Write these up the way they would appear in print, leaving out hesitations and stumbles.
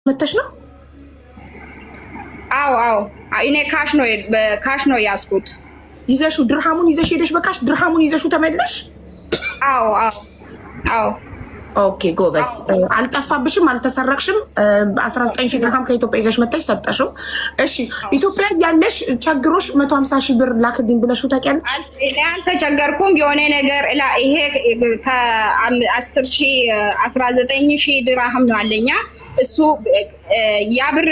መተሽ ነው? አዎ እኔ ካሽ ነው ያስኩት። ይዘሹ ድርሃሙን ይዘሽ ሄደሽ በቃሽ ድርሃሙን ይዘሹ ተመለሽ? አዎ ኦኬ ጎበዝ። አልጠፋብሽም፣ አልተሰረቅሽም። 19000 ድርሃም ከኢትዮጵያ ይዘሽ መተሽ ሰጠሽው። እሺ ኢትዮጵያ ያለሽ ቸግሮሽ 150,000 ብር ላክልኝ ብለሽው ታውቂያለሽ? እኔ አልተቸገርኩም። የሆነ ነገር ይሄ ከ10,000 19,000 ድርሃም ነው አለኛ። እሱ ያ ብር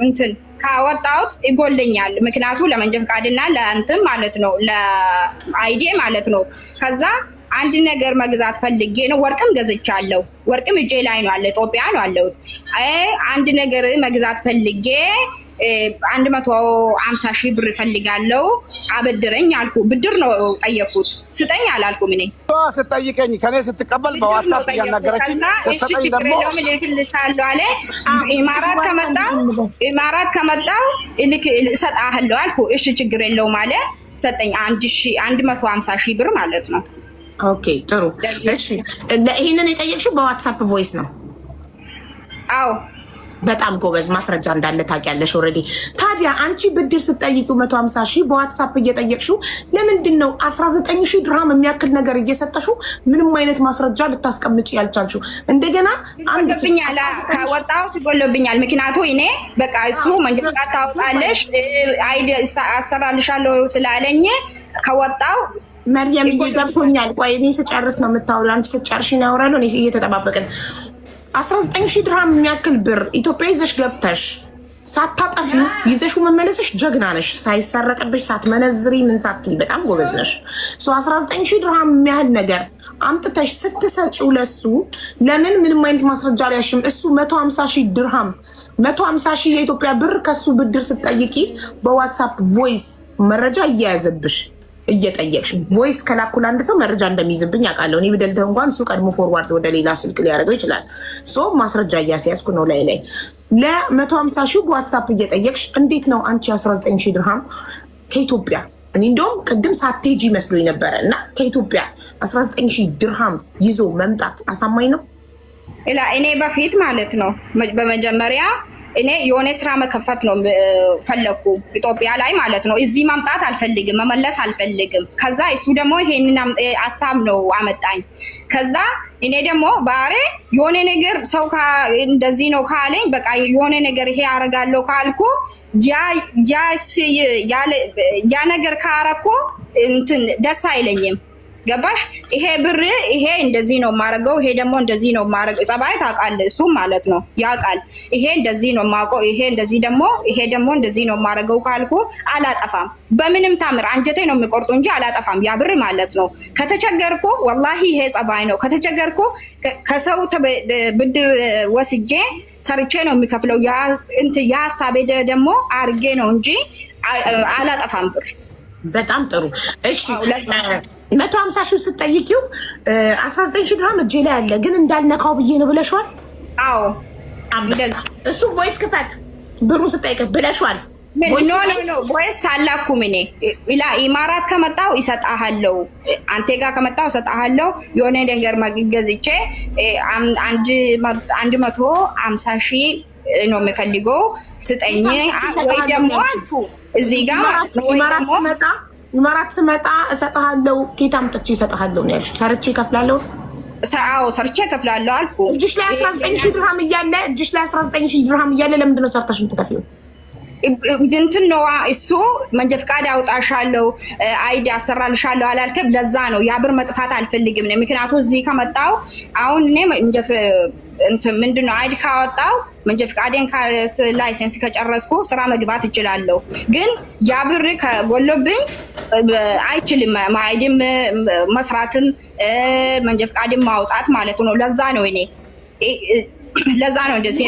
እንትን ካወጣሁት ይጎልኛል። ምክንያቱ ለመንጃ ፈቃድና ለእንትን ማለት ነው ለአይዲ ማለት ነው። ከዛ አንድ ነገር መግዛት ፈልጌ ነው። ወርቅም ገዝቻለሁ። ወርቅም እጄ ላይ ነው አለ ኢትዮጵያ ነው አለሁት። አንድ ነገር መግዛት ፈልጌ 150,000 ብር ፈልጋለሁ አበድረኝ አልኩ። ብድር ነው ጠየቁት። ስጠኝ አላልኩም። እኔ ስጠይቀኝ ከኔ ስትቀበል በዋትስአፕ እያናገረችኝ ስትሰጠኝ ደግሞ ልክልሻለሁ አለ። ኢማራት ከመጣሁ እሰጥሃለሁ አልኩ። እሺ ችግር የለውም አለ። ሰጠኝ 150,000 ብር ማለት ነው። ኦኬ ጥሩ። እሺ ይሄንን የጠየቅሽው በዋትስአፕ ቮይስ ነው? አዎ በጣም ጎበዝ። ማስረጃ እንዳለ ታውቂያለሽ ኦልሬዲ። ታዲያ አንቺ ብድር ስትጠይቂው 150,000 በዋትስአፕ እየጠየቅሽው ለምንድን ነው 19,000 ድርሃም የሚያክል ነገር እየሰጠሽው ምንም አይነት ማስረጃ ልታስቀምጪ ያልቻልሽው? እንደገና አንድ ከወጣው ትጎልብኛል። ምክንያቱ እኔ በቃ እሱ መንጃ ፈቃድ ታወጣለሽ አይዲ አሰራልሻለሁ ስላለኝ ከወጣው መርየም እየገብቶኛል። ቆይ እኔ ስጨርስ ነው የምታወሪው። አንቺ ስጨርሽ ነው ያወራለሁ። እኔ እየተጠባበቅን 19,000 ድርሃም የሚያክል ብር ኢትዮጵያ ይዘሽ ገብተሽ ሳታጠፊው ይዘሽው መመለስሽ ጀግና ነሽ። ሳይሰረቅብሽ ሳትመነዝሪ ምን ሳትይ በጣም ጎበዝ ነሽ። 19,000 ድርሃም የሚያህል ነገር አምጥተሽ ስትሰጪው ለሱ ለምን ምንም አይነት ማስረጃ አልያዝሽም? እሱ 150,000 ድርሃም 150,000 የኢትዮጵያ ብር ከሱ ብድር ስትጠይቂ በዋትስአፕ ቮይስ መረጃ እየያዘብሽ እየጠየቅሽ ቮይስ ከላኩል አንድ ሰው መረጃ እንደሚይዝብኝ አውቃለሁ። እኔ ብደልተው እንኳን እሱ ቀድሞ ፎርዋርድ ወደ ሌላ ስልክ ሊያደርገው ይችላል። ሶ ማስረጃ እያስያዝኩ ነው ላይ ለ150,000 በዋትስአፕ እየጠየቅሽ እንዴት ነው አንቺ 19,000 ድርሃም ከኢትዮጵያ እኔ እንደውም ቅድም ሳትሄጂ መስሎኝ ነበረ እና ከኢትዮጵያ 19,000 ድርሃም ይዞ መምጣት አሳማኝ ነው? እኔ በፊት ማለት ነው በመጀመሪያ እኔ የሆነ ስራ መከፈት ነው ፈለኩ ኢትዮጵያ ላይ ማለት ነው። እዚህ ማምጣት አልፈልግም፣ መመለስ አልፈልግም። ከዛ እሱ ደግሞ ይሄንን ሀሳብ ነው አመጣኝ። ከዛ እኔ ደግሞ ባሬ የሆነ ነገር ሰው እንደዚህ ነው ካለኝ በቃ የሆነ ነገር ይሄ አረጋለሁ ካልኩ ያ ነገር ካረኩ እንትን ደስ አይለኝም። ገባሽ? ይሄ ብር ይሄ እንደዚህ ነው የማረገው፣ ይሄ ደግሞ እንደዚህ ነው የማረገው። ጸባይ ታውቃለህ፣ እሱም ማለት ነው ያውቃል። ይሄ እንደዚህ ነው የማውቀው፣ ይሄ ደግሞ እንደዚህ ነው የማረገው ካልኩ አላጠፋም። በምንም ታምር አንጀቴ ነው የሚቆርጡ እንጂ አላጠፋም። ያ ብር ማለት ነው። ከተቸገርኩ ወላሂ ይሄ ጸባይ ነው። ከተቸገርኩ ከሰው ብድር ወስጄ ሰርቼ ነው የሚከፍለው። ያ ሀሳቤ ደግሞ አርጌ ነው እንጂ አላጠፋም ብር። በጣም ጥሩ። እሺ 150,000 ስትጠይቂው 19,000 ድርሃም እጄ ላይ አለ ግን እንዳልነካው ብዬ ነው ብለሽዋል? አዎ እሱ ቮይስ ክፈት ብሩን ስጠይቀት ብለሽዋል? ኖ ቮይስ አላኩም። እኔ ኢማራት ከመጣው ይሰጣሃለው፣ አንቴ ጋር ከመጣው ይሰጣሃለው። የሆነ ነገር ገዝቼ 150,000 ነው የሚፈልገው ስጠኝ ወይ ደግሞ አልኩ። እዚህ ጋር ኢማራት ስመጣ እሰጥሃለሁ። ኬት አምጥቼ እሰጥሃለሁ ነው ያልሽው? ሰርቼ እከፍላለሁ። አዎ ሰርቼ እከፍላለሁ አልኩ። እጅሽ ላይ 19,000 ድርሃም እያለ ለምንድን ነው ሰርተሽ የምትከፍይው? እንትን ነዋ እሱ መንጃ ፈቃድ አውጣሻለሁ አይዲ አሰራልሻለሁ አላልከም? ለዛ ነው ያ ብር መጥፋት አልፈልግም ነው። ምክንያቱም እዚህ ከመጣው አሁን እኔ ምንድን ነው አይዲ ካወጣው መንጃ ፈቃዴን ላይሰንስ ከጨረስኩ ስራ መግባት እችላለሁ። ግን ያ ብር ከጎሎብኝ አይችልም አይዲም መስራትም መንጃ ፈቃድም ማውጣት ማለት ነው። ለዛ ነው እንደዚህ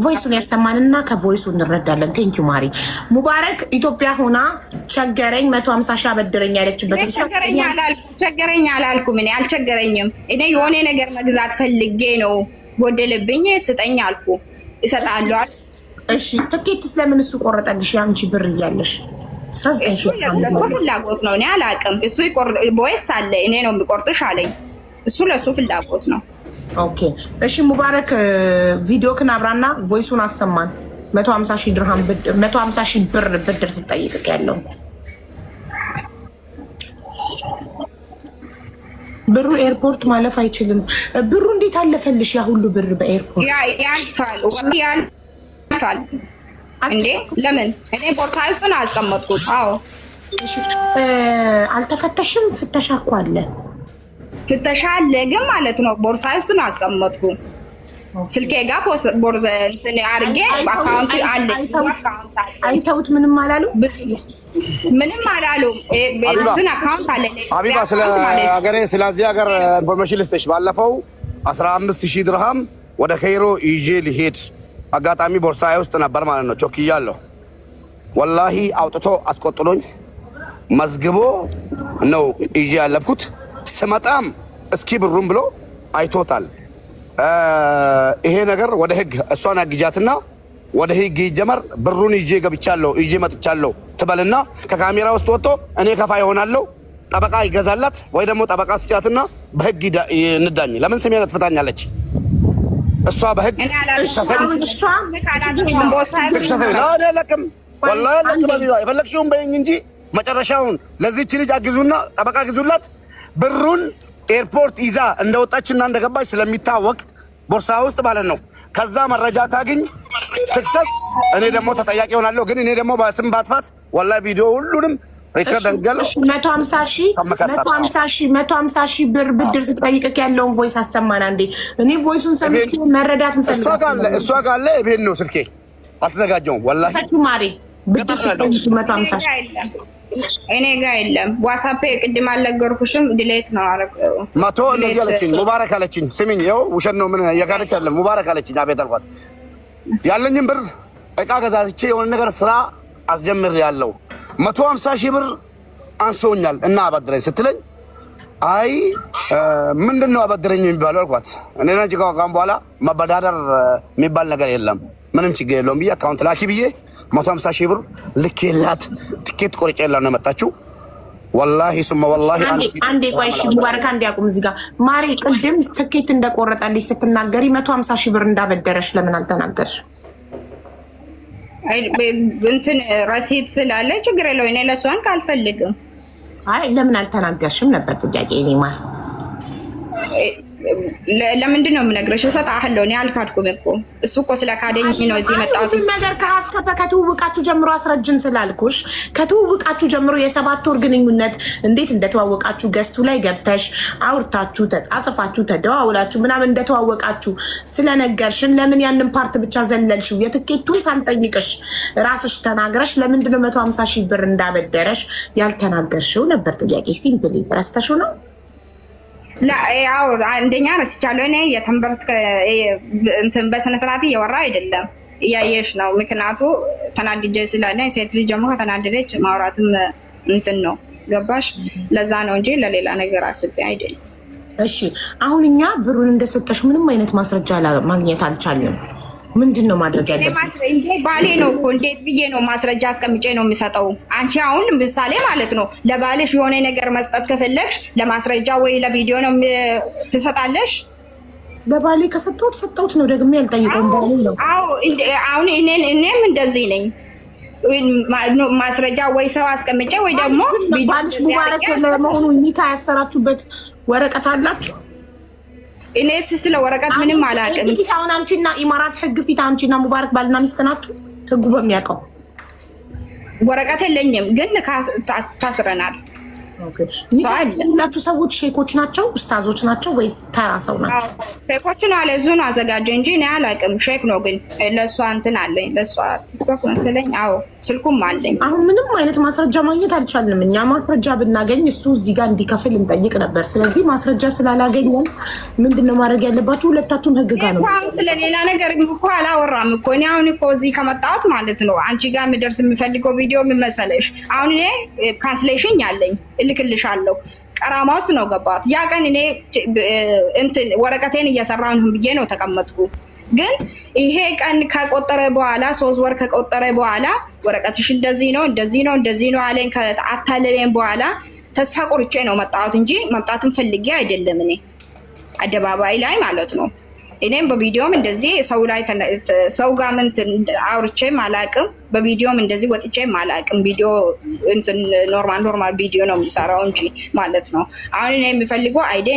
ቮይሱን ያሰማንና ከቮይሱ እንረዳለን። ቴንኪዩ ማሪ። ሙባረክ ኢትዮጵያ ሆና ቸገረኝ 150,000 አበድረኝ ያለችበት ቸገረኝ አላልኩም። እኔ አልቸገረኝም። እኔ የሆነ ነገር መግዛት ፈልጌ ነው ጎደለብኝ ስጠኝ አልኩ። እሰጣለሁ። እሺ ትኬትስ ለምን እሱ ቆረጠልሽ? ያንቺ ብር እያለሽ 19,000 ፍላጎት ነው። እኔ አላውቅም። እሱ ቦይስ አለ እኔ ነው የሚቆርጥሽ አለኝ። እሱ ለሱ ፍላጎት ነው። ኦኬ እሺ ሙባረክ ቪዲዮ ከናብራና ቮይሱን አሰማን 150,000 ድርሃም 150,000 ብር ብድር ስጠይቅ ያለው ብሩ ኤርፖርት ማለፍ አይችልም። ብሩ እንዴት አለፈልሽ? ያ ሁሉ ብር በኤርፖርት ያልፋል እንዴ? ለምን እኔ ቦርሳ ውስጥ ነው አስቀመጥኩት። አዎ አልተፈተሽም? ፍተሻ እኮ አለ። ፍተሻ አለ ግን ማለት ነው ቦርሳ ውስጥ ነው አስቀመጥኩ። ስልኬ ጋር ቦርሳ አድርጌ አካውንት አለ። አይተውት ምንም አላሉ? ምንም አላሉ። ቤትን አካውንት አለ። ሀቢባ ስለ ሀገሬ ስለዚህ ሀገር ኢንፎርሜሽን ልስጥሽ። ባለፈው 15,000 ድርሃም ወደ ከይሮ ይዤ ሊሄድ አጋጣሚ ቦርሳዬ ውስጥ ነበር ማለት ነው። ቾክያለሁ። ወላሂ አውጥቶ አስቆጥሎኝ መዝግቦ ነው ይዤ ያለፍኩት። ስመጣም እስኪ ብሩም ብሎ አይቶታል። ይሄ ነገር ወደ ህግ እሷን አግጃትና ወደ ህግ ይጀመር። ብሩን ይዤ ገብቻለሁ ይዤ መጥቻለሁ ትበልና ከካሜራ ውስጥ ወጥቶ እኔ ከፋ ይሆናለሁ ጠበቃ ይገዛላት ወይ ደግሞ ጠበቃ ስጫትና በህግ እንዳኝ። ለምን ስሜን ትፈታኛለች? እሷ በህግ የፈለግሽውን በይኝ እንጂ መጨረሻውን ለዚህች ልጅ አግዙና ጠበቃ ግዙላት። ብሩን ኤርፖርት ይዛ እንደወጣችና እንደገባች ስለሚታወቅ ቦርሳ ውስጥ ማለት ነው። ከዛ መረጃ ታግኝ ትክሰስ፣ እኔ ደግሞ ተጠያቂ ሆናለሁ። ግን እኔ ደግሞ በስም ባጥፋት ወላሂ ቪዲዮ ሁሉንም ሪከርድ አድርጋለሁ። 150,000 ብር ብድር ስትጠይቅህ ያለውን ቮይስ አሰማን አንዴ። እኔ ቮይሱን ሰምቼ መረዳት እንፈልጋለን። እሷ ጋር አለ። ይሄን ነው ስልኬ አልተዘጋጀውም። ወላሂ ማሪ ብድር 150,000 እኔ ጋር የለም። ዋትስአፕ ቅድም አልነገርኩሽም? ዲሌት ነው አረገው። መቶ እንደዚህ አለችኝ። ሙባረክ አለችኝ። ስሚኝ፣ ይኸው ውሸት ነው ምን እየጋለች አይደለም። ሙባረክ አለችኝ። አቤት አልኳት። ያለኝም ብር እቃ ገዛዝቼ የሆነ ነገር ስራ አስጀምር ያለው 150,000 ብር አንሶኛል እና አበድረኝ ስትለኝ አይ ምንድነው አበድረኝ የሚባለው አልኳት። እኔ ነኝ ካሁን በኋላ መበዳደር የሚባል ነገር የለም፣ ምንም ችግር የለውም ብዬ አካውንት ላኪ ብዬ 150,000 ብር ልኬላት ትኬት ቆርጬላት ነው የመጣችው። ወላሂ ሱመ ወላሂ አንዴ ቆይ እሺ ሙባረክ አንዴ አቁም። እዚህ ጋር ማሪ ቅድም ትኬት እንደቆረጠልሽ ስትናገሪ 150,000 ብር እንዳበደረሽ ለምን አልተናገርሽ? አይ እንትን ረሲት ስላለ ችግር የለውም። እኔ ለሷን ካልፈልግም አይ ለምን አልተናገርሽም ነበር ጥያቄ። እኔ ማር ለምንድን ነው የምነግርሽ? እሰጥሃለሁ። እኔ አልካድኩም እኮ እሱ እኮ ስለካደኝ ነው እዚህ መጣሁት። ነገር ከትውውቃችሁ ጀምሮ አስረጅም ስላልኩሽ ከትውውቃችሁ ጀምሮ የ7 ወር ግንኙነት እንዴት እንደተዋወቃችሁ ገዝቱ ላይ ገብተሽ አውርታችሁ ተጻጽፋችሁ ተደዋውላችሁ ምናምን እንደተዋወቃችሁ ስለነገርሽን ለምን ያንን ፓርት ብቻ ዘለልሽው? የትኬቱን ሳልጠይቅሽ ራስሽ ተናግረሽ ለምንድን ነው 150,000 ብር እንዳበደረሽ ያልተናገርሽው ነበር ጥያቄ። ሲምፕሊ ረስተሽው ነው? ያው አንደኛ ረስቻለሁ። እኔ የተንበርክ እንትን በስነ ስርዓት እየወራ አይደለም እያየሽ ነው። ምክንያቱ ተናድጄ ስላለ ሴት ልጅ ደግሞ ከተናደደች ማውራትም እንትን ነው ገባሽ? ለዛ ነው እንጂ ለሌላ ነገር አስቤ አይደለም። እሺ አሁን እኛ ብሩን እንደሰጠሽ ምንም አይነት ማስረጃ ማግኘት አልቻልንም። ምንድን ነው ማድረግ ያለብን? ባሌ ነው እኮ እንዴት ብዬ ነው ማስረጃ አስቀምጬ ነው የሚሰጠው? አንቺ አሁን ምሳሌ ማለት ነው ለባልሽ የሆነ ነገር መስጠት ከፈለግሽ ለማስረጃ ወይ ለቪዲዮ ነው ትሰጣለሽ? ለባሌ ከሰጠሁት ሰጠሁት ነው፣ ደግሜ ያልጠይቀውም ባሌ ነው። አሁን እኔም እንደዚህ ነኝ። ማስረጃ ወይ ሰው አስቀምጬ ወይ ደግሞ ባልሽ ሙባረክ ለመሆኑ ኒካ ያሰራችሁበት ወረቀት አላችሁ? እኔ ስለ ወረቀት ምንም አላውቅም። አሁን አንቺና ኢማራት ህግ ፊት አንቺና ሙባረክ ባልና ሚስት ናችሁ? ህጉ በሚያውቀው ወረቀት የለኝም ግን ታስረናል። ሁላችሁ ሰዎች ሼኮች ናቸው ኡስታዞች ናቸው ወይስ ተራ ሰው ናቸው? ሼኮችን አለ እዙን አዘጋጀ እንጂ እኔ አላውቅም። ሼክ ነው ግን ለእሷ እንትን አለኝ፣ ለእሷ ቲክቶክ መሰለኝ። አዎ ስልኩም አለኝ። አሁን ምንም አይነት ማስረጃ ማግኘት አልቻልንም። እኛ ማስረጃ ብናገኝ እሱ እዚህ ጋር እንዲከፍል እንጠይቅ ነበር። ስለዚህ ማስረጃ ስላላገኘን ምንድነው ማድረግ ያለባችሁ? ሁለታችሁም ህግ ጋር ነው። ስለሌላ ነገር እኮ አላወራም እኮ እኔ አሁን እኮ እዚህ ከመጣሁት ማለት ነው አንቺ ጋር የምደርስ የምፈልገው ቪዲዮ ምን መሰለሽ? አሁን እኔ ካንስሌሽን ያለኝ እልክልሻለሁ። ቀራማ ውስጥ ነው ገባት። ያ ቀን እኔ እንትን ወረቀቴን እየሰራሁ ነው ብዬ ነው ተቀመጥኩ። ግን ይሄ ቀን ከቆጠረ በኋላ 3 ወር ከቆጠረ በኋላ ወረቀትሽ እንደዚህ ነው እንደዚህ ነው አለኝ። ከአታለለኝ በኋላ ተስፋ ቆርጬ ነው መጣሁት እንጂ መምጣትን ፈልጌ አይደለም። እኔ አደባባይ ላይ ማለት ነው። እኔም በቪዲዮም እንደዚህ ሰው ጋር ምን አውርቼም አላቅም። በቪዲዮም እንደዚህ ወጥቼም አላቅም። ቪዲዮ ኖርማል ቪዲዮ ነው የሚሰራው እንጂ ማለት ነው። አሁን እኔ የሚፈልገው አይዴ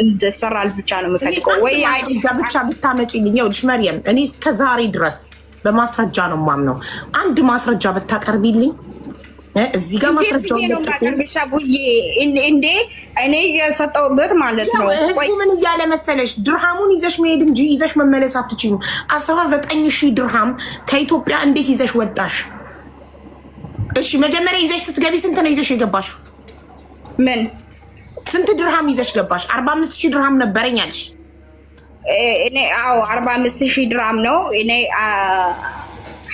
እንድሰራል ብቻ ነው የሚፈልገው። ወይ አይዴ ብቻ ብታመጪልኝ። ይኸውልሽ መርየም፣ እኔ እስከ ዛሬ ድረስ በማስረጃ ነው የማምነው። አንድ ማስረጃ ብታቀርቢልኝ እዚህ ጋር ማስረጃውን ለጥቁ ቡዬ እንዴ እኔ የሰጠውበት ማለት ነው። ህዝቡ ምን እያለ መሰለሽ ድርሃሙን ይዘሽ መሄድ እንጂ ይዘሽ መመለስ አትችይም። 19,000 ድርሃም ከኢትዮጵያ እንዴት ይዘሽ ወጣሽ? እሺ መጀመሪያ ይዘሽ ስትገቢ ስንት ነው ይዘሽ የገባሽ? ምን ስንት ድርሃም ይዘሽ ገባሽ? 45,000 ድርሃም ነበረኝ አልሽ። እኔ 45,000 ድርሃም ነው እኔ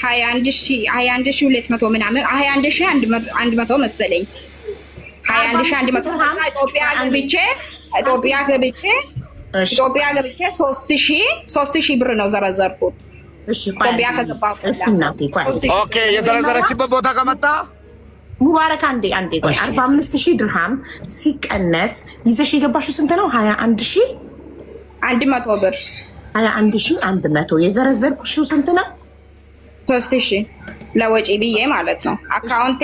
21,200 ምናምን 21,100 መሰለኝ 21,100 ኢትዮጵያ ገብቼ 3,000 ብር ነው ዘረዘርኩት። ኢትዮጵያ ከገባሁ ኦኬ የዘረዘረችበት ቦታ ከመጣ ሙባረክ አንዴ ቆይ 45,000 ድርሃም ሲቀነስ ይዘሽ የገባሽው ስንት ነው? 21,100 ብር 21,100 የዘረዘርኩሽው ስንት ነው? 3,000 ለወጪ ብዬ ማለት ነው። አካውንቴ